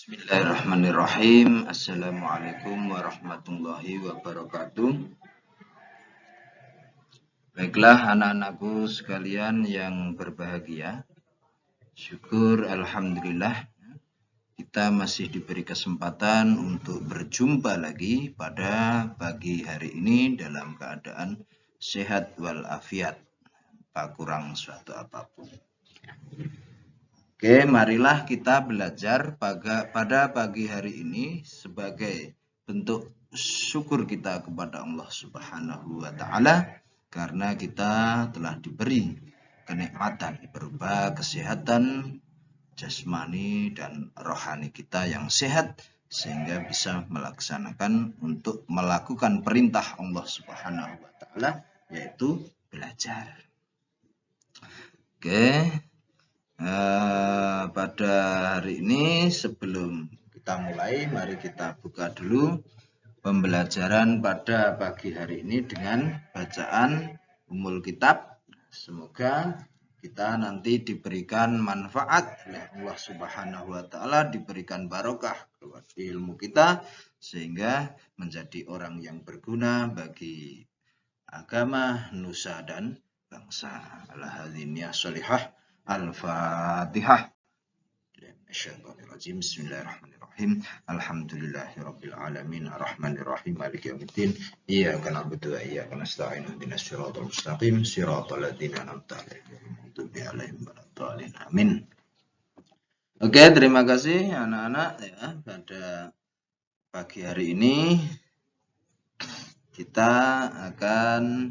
Bismillahirrahmanirrahim. Assalamualaikum warahmatullahi wabarakatuh. Baiklah anak-anakku sekalian yang berbahagia. Syukur alhamdulillah kita masih diberi kesempatan untuk berjumpa lagi pada pagi hari ini dalam keadaan sehat walafiat, tak kurang suatu apapun. Oke, marilah kita belajar pada pagi hari ini sebagai bentuk syukur kita kepada Allah Subhanahu wa Ta'ala karena kita telah diberi kenikmatan berupa kesehatan jasmani dan rohani kita yang sehat sehingga bisa melakukan perintah Allah Subhanahu wa Ta'ala, yaitu belajar. Oke. Pada hari ini sebelum kita mulai, mari kita buka dulu pembelajaran pada pagi hari ini dengan bacaan Ummul Kitab. Semoga kita nanti diberikan manfaat oleh Allah Subhanahu wa Ta'ala, diberikan barokah kepada ilmu kita sehingga menjadi orang yang berguna bagi agama, nusa dan bangsa. Al-hadiniyah sholihah. Al-Fatihah. Bismillahirrahmanirrahim. Alhamdulillahirabbil alamin arrahmanirrahim maliki yaumiddin. Iyyaka na'budu wa iyyaka nasta'in ihdinas siratal mustaqim siratal ladzina an'amta 'alaihim ghairil maghdubi 'alaihim waladdallin. Amin. Oke, terima kasih anak-anak ya. Pada pagi hari ini kita akan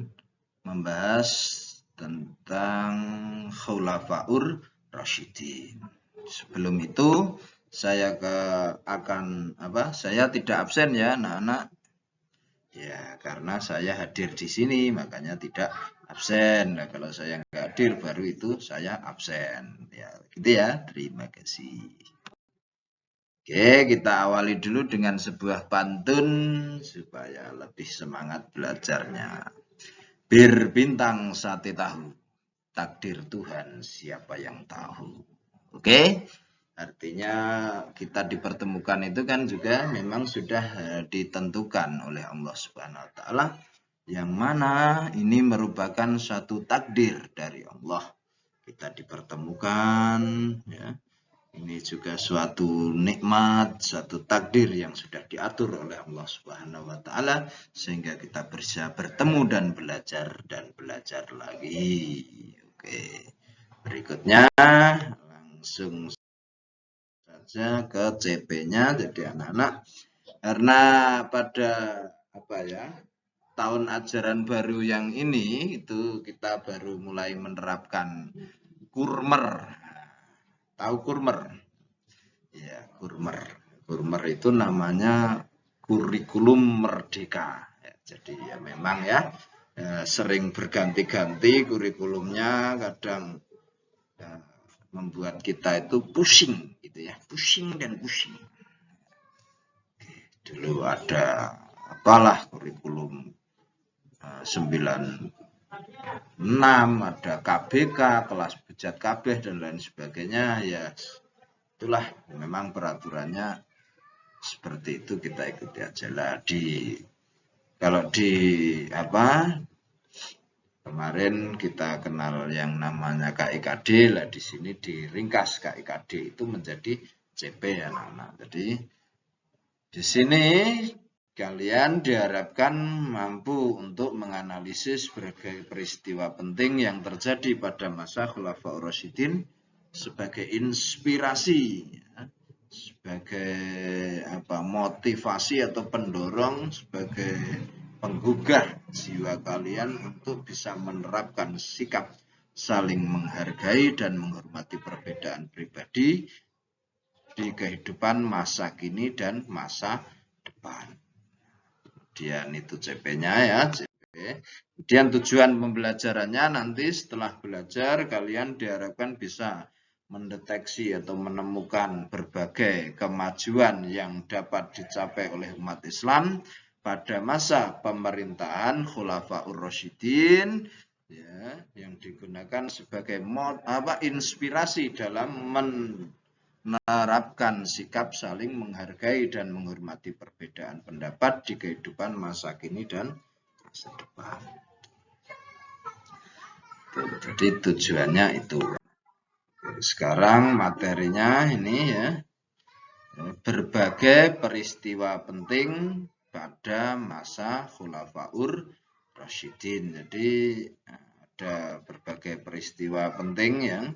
membahas tentang Khulafaur Rasyidin. Sebelum itu saya tidak absen ya anak-anak. Ya, karena saya hadir di sini makanya tidak absen. Nah, kalau saya nggak hadir baru itu saya absen. Ya, gitu ya. Terima kasih. Oke, kita awali dulu dengan sebuah pantun supaya lebih semangat belajarnya. Bir bintang sate tahu, takdir Tuhan siapa yang tahu. Oke, artinya kita dipertemukan itu kan juga memang sudah ditentukan oleh Allah Subhanahu wa Ta'ala, yang mana ini merupakan suatu takdir dari Allah. Kita dipertemukan ya. Ini juga suatu nikmat, suatu takdir yang sudah diatur oleh Allah Subhanahu wa Ta'ala sehingga kita bisa bertemu dan belajar lagi. Oke. Berikutnya langsung saja ke CP-nya. Jadi anak-anak, karena pada tahun ajaran baru yang ini itu kita baru mulai menerapkan kurmer. Tahu kurmer? Ya, kurmer. Kurmer itu namanya kurikulum merdeka. Ya, jadi ya memang ya sering berganti-ganti kurikulumnya, kadang membuat kita itu pusing gitu ya, pusing dan pusing. Oke, dulu ada kurikulum 96, ada KBK, kelas bejat kabeh dan lain sebagainya. Ya itulah memang peraturannya seperti itu, kita ikuti aja lah. Kalau di kemarin kita kenal yang namanya KIKD lah, di sini diringkas KIKD itu menjadi CP ya anak-anak. Jadi di sini kalian diharapkan mampu untuk menganalisis berbagai peristiwa penting yang terjadi pada masa Khulafaur Rasyidin sebagai inspirasi, ya, sebagai motivasi atau pendorong, sebagai penggugah jiwa kalian untuk bisa menerapkan sikap saling menghargai dan menghormati perbedaan pribadi di kehidupan masa kini dan masa depan. Kemudian itu CP-nya ya, CP. Kemudian tujuan pembelajarannya nanti setelah belajar kalian diharapkan bisa mendeteksi atau menemukan berbagai kemajuan yang dapat dicapai oleh umat Islam pada masa pemerintahan Khulafaur Rasyidin ya, yang digunakan sebagai inspirasi dalam menerapkan sikap saling menghargai dan menghormati perbedaan pendapat di kehidupan masa kini dan masa depan. Jadi tujuannya itu. Sekarang materinya ini ya, berbagai peristiwa penting pada masa Khulafaur Rasyidin. Jadi ada berbagai peristiwa penting yang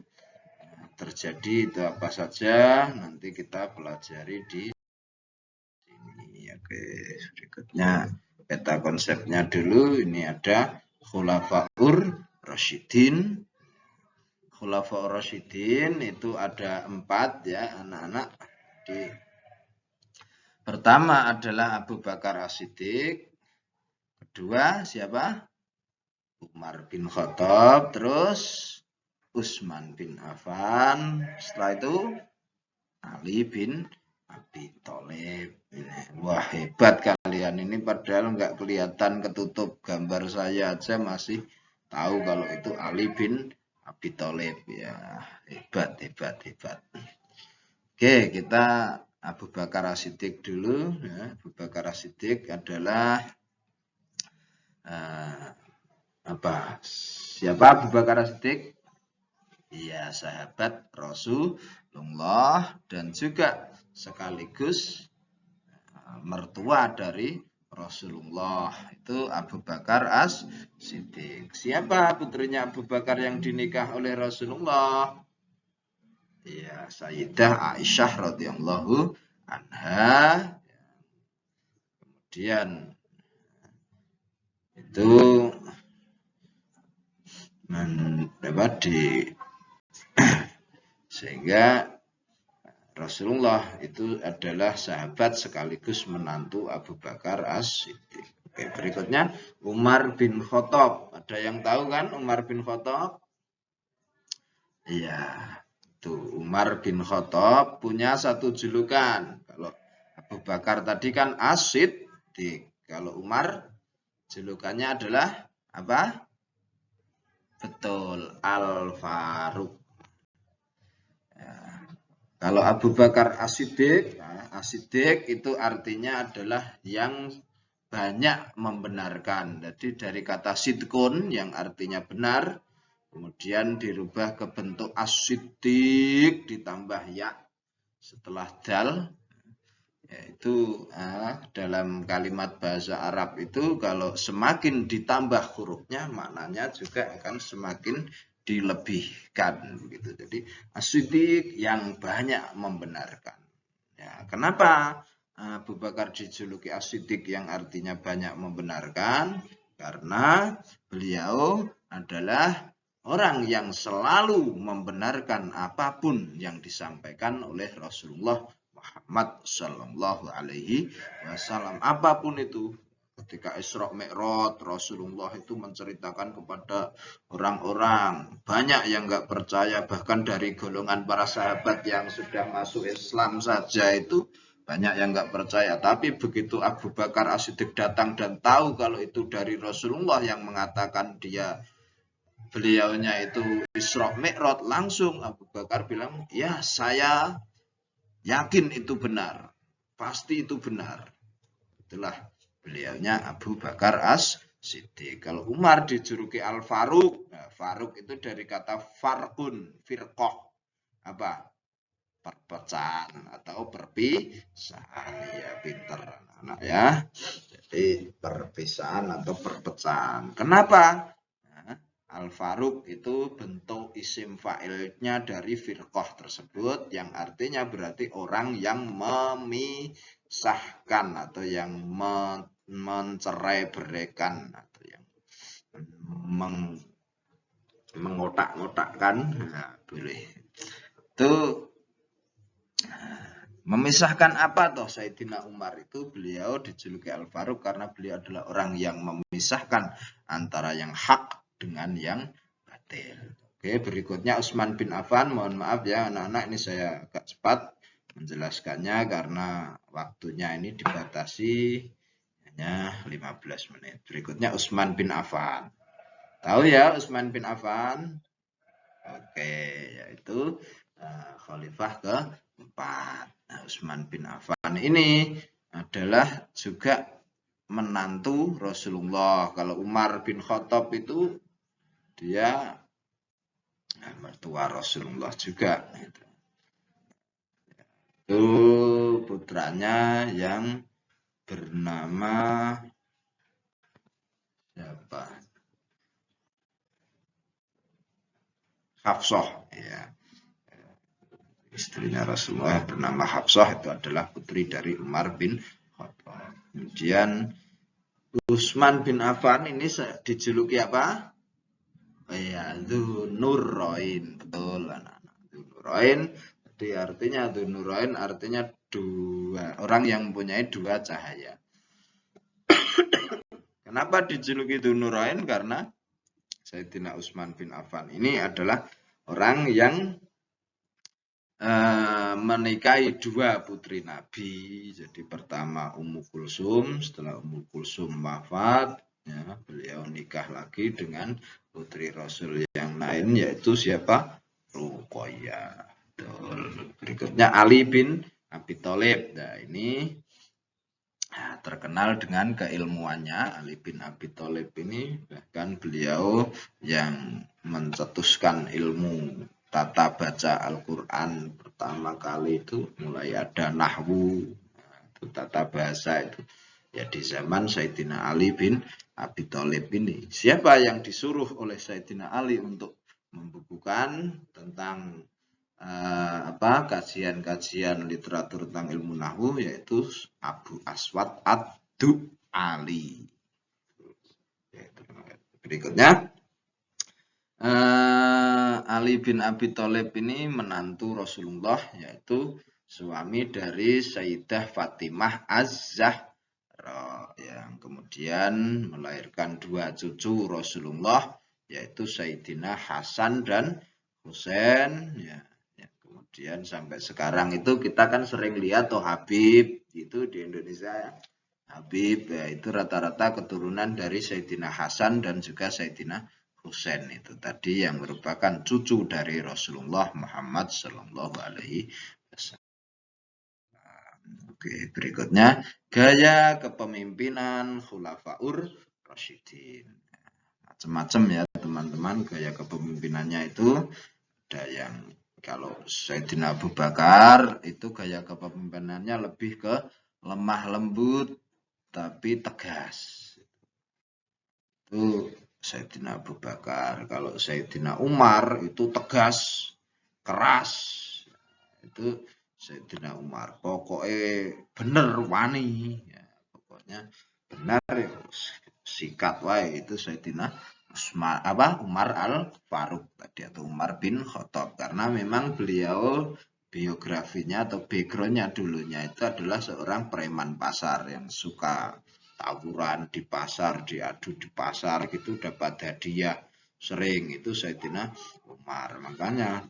terjadi, itu apa saja nanti kita pelajari di sini. Oke, berikutnya peta konsepnya dulu. Ini ada Khulafaur Rasyidin. Khulafaur Rasyidin itu ada 4 ya anak-anak. Pertama adalah Abu Bakar As-Siddiq. Kedua siapa? Umar bin Khattab. Terus Utsman bin Affan. Setelah itu Ali bin Abi Thalib. Wah, hebat kalian ini, padahal nggak kelihatan, ketutup gambar saya aja masih tahu kalau itu Ali bin Abi Thalib. Ya, hebat. Oke, kita Abu Bakar As-Siddiq dulu. Ya, Abu Bakar As-Siddiq adalah apa? Siapa Abu Bakar As-Siddiq? Iya, sahabat Rasulullah dan juga sekaligus mertua dari Rasulullah. Itu Abu Bakar As-Siddiq. Siapa putrinya Abu Bakar yang dinikah oleh Rasulullah? Ya, Sayyidah Aisyah radhiyallahu anha. Kemudian itu sehingga Rasulullah itu adalah sahabat sekaligus menantu Abu Bakar As-Siddiq. Oke, berikutnya Umar bin Khattab. Ada yang tahu kan Umar bin Khattab? Iya, tuh Umar bin Khattab punya satu julukan. Kalau Abu Bakar tadi kan As-Siddiq. Kalau Umar julukannya adalah apa? Betul, Al-Faruq. Ya. Kalau Abu Bakar As-Siddiq, As-Siddiq itu artinya adalah yang banyak membenarkan. Jadi dari kata sidqun yang artinya benar, kemudian dirubah ke bentuk As-Siddiq ditambah ya setelah dal. Yaitu dalam kalimat bahasa Arab itu kalau semakin ditambah hurufnya maknanya juga akan semakin dilebihkan begitu. Jadi As-Siddiq yang banyak membenarkan. Ya, kenapa Abu Bakar dijuluki As-Siddiq yang artinya banyak membenarkan? Karena beliau adalah orang yang selalu membenarkan apapun yang disampaikan oleh Rasulullah Muhammad Sallallahu Alaihi Wasallam. Apapun itu, ketika Isra Mi'raj, Rasulullah itu menceritakan kepada orang-orang, banyak yang nggak percaya, bahkan dari golongan para sahabat yang sudah masuk Islam saja itu banyak yang nggak percaya. Tapi begitu Abu Bakar As-Siddiq datang dan tahu kalau itu dari Rasulullah yang mengatakan beliaunya itu Isra Mi'raj, langsung Abu Bakar bilang, ya saya yakin itu benar, pasti itu benar. Itulah beliaunya Abu Bakar As-Siddiq. Kalau Umar dijuluki Al-Faruq, nah, Faruq itu dari kata farqun, firqah, apa? Perpecahan atau perpisahan. Ya, pinter anak-anak ya. Jadi perpisahan atau perpecahan. Kenapa? Al-Faruq itu bentuk isim fa'ilnya dari firqah tersebut yang artinya berarti orang yang memisahkan atau yang mencerai beraikan atau yang mengotak-ngotakkan. Nah, boleh. Itu memisahkan apa toh Sayyidina Umar itu? Beliau dijuluki Al-Faruq karena beliau adalah orang yang memisahkan antara yang hak dengan yang batil. Oke, berikutnya Utsman bin Affan. Mohon maaf ya anak-anak, ini saya agak cepat menjelaskannya karena waktunya ini dibatasi hanya 15 menit. Berikutnya Utsman bin Affan. Tahu ya Utsman bin Affan? Oke, yaitu khalifah 4. Nah, Utsman bin Affan ini adalah juga menantu Rasulullah. Kalau Umar bin Khattab itu dia mertua Rasulullah juga. Itu putranya yang bernama siapa? Hafsah, ya. Istrinya Rasulullah bernama Hafsah, itu adalah putri dari Umar bin Khattab. Kemudian Utsman bin Affan ini dijuluki apa? Ya, Dzunurain, betul anak-anak. Dzunurain, jadi artinya Dzunurain artinya dua orang yang mempunyai dua cahaya. Kenapa dijuluki Dzunurain? Karena Sayyidina Utsman bin Affan ini adalah orang yang menikahi dua putri Nabi. Jadi pertama Ummu Kulsum, setelah Ummu Kulsum wafat, ya, beliau nikah lagi dengan putri Rasul yang lain, yaitu siapa? Ruqayyah. Berikutnya Ali bin Abi Thalib. Nah, ini terkenal dengan keilmuannya. Ali bin Abi Thalib ini bahkan beliau yang mencetuskan ilmu tata baca Al-Quran pertama kali itu, mulai ada nahwu, itu tata bahasa itu ya di zaman Sayyidina Ali bin Abi Thalib ini. Siapa yang disuruh oleh Sayyidina Ali untuk membukukan tentang kajian-kajian literatur tentang ilmu nahwu, yaitu Abu Aswad ad-Du'ali. Berikutnya Ali bin Abi Thalib ini menantu Rasulullah, yaitu suami dari Sayyidah Fatimah Az-Zahra, yang kemudian melahirkan dua cucu Rasulullah, yaitu Sayyidina Hasan dan Husain. Ya, kemudian sampai sekarang itu kita kan sering lihat Habib itu di Indonesia. Habib ya, itu rata-rata keturunan dari Sayyidina Hasan dan juga Sayyidina Husain, itu tadi yang merupakan cucu dari Rasulullah Muhammad Sallallahu Alaihi Wasallam. Oke, berikutnya gaya kepemimpinan Khulafaur Rasyidin. Macam-macam ya teman-teman gaya kepemimpinannya itu. Ada yang kalau Sayyidina Abu Bakar itu gaya kepemimpinannya lebih ke lemah lembut tapi tegas. Itu Sayyidina Abu Bakar. Kalau Sayyidina Umar itu tegas, keras. Itu Sayyidina Umar. Pokoknya bener wani. Ya, pokoknya benar ya, sikat wae, itu Sayyidina Umar Al-Faruq tadi, atau Umar bin Khattab. Karena memang beliau biografinya atau backgroundnya dulunya itu adalah seorang preman pasar yang suka tawuran di pasar, diadu di pasar gitu, dapat hadiah sering. Itu Sayyidina Umar. Makanya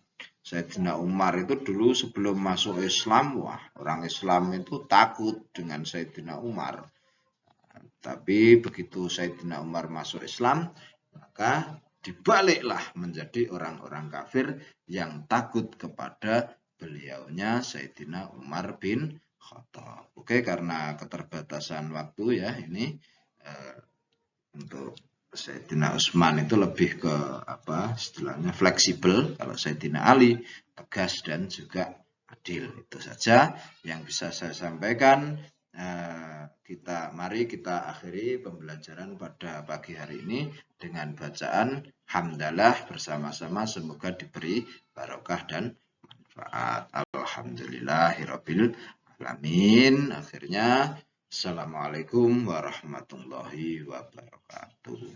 Sayyidina Umar itu dulu sebelum masuk Islam, wah, orang Islam itu takut dengan Sayyidina Umar. Tapi begitu Sayyidina Umar masuk Islam, maka dibaliklah menjadi orang-orang kafir yang takut kepada beliaunya Sayyidina Umar bin Khattab. Oke, karena keterbatasan waktu ya ini untuk Sayyidina Utsman itu lebih ke istilahnya fleksibel. Kalau Sayyidina Ali tegas dan juga adil. Itu saja yang bisa saya sampaikan. Mari kita akhiri pembelajaran pada pagi hari ini dengan bacaan hamdalah bersama-sama, semoga diberi barokah dan manfaat. Alhamdulillahirabbil alamin. Akhirnya assalamualaikum warahmatullahi wabarakatuh.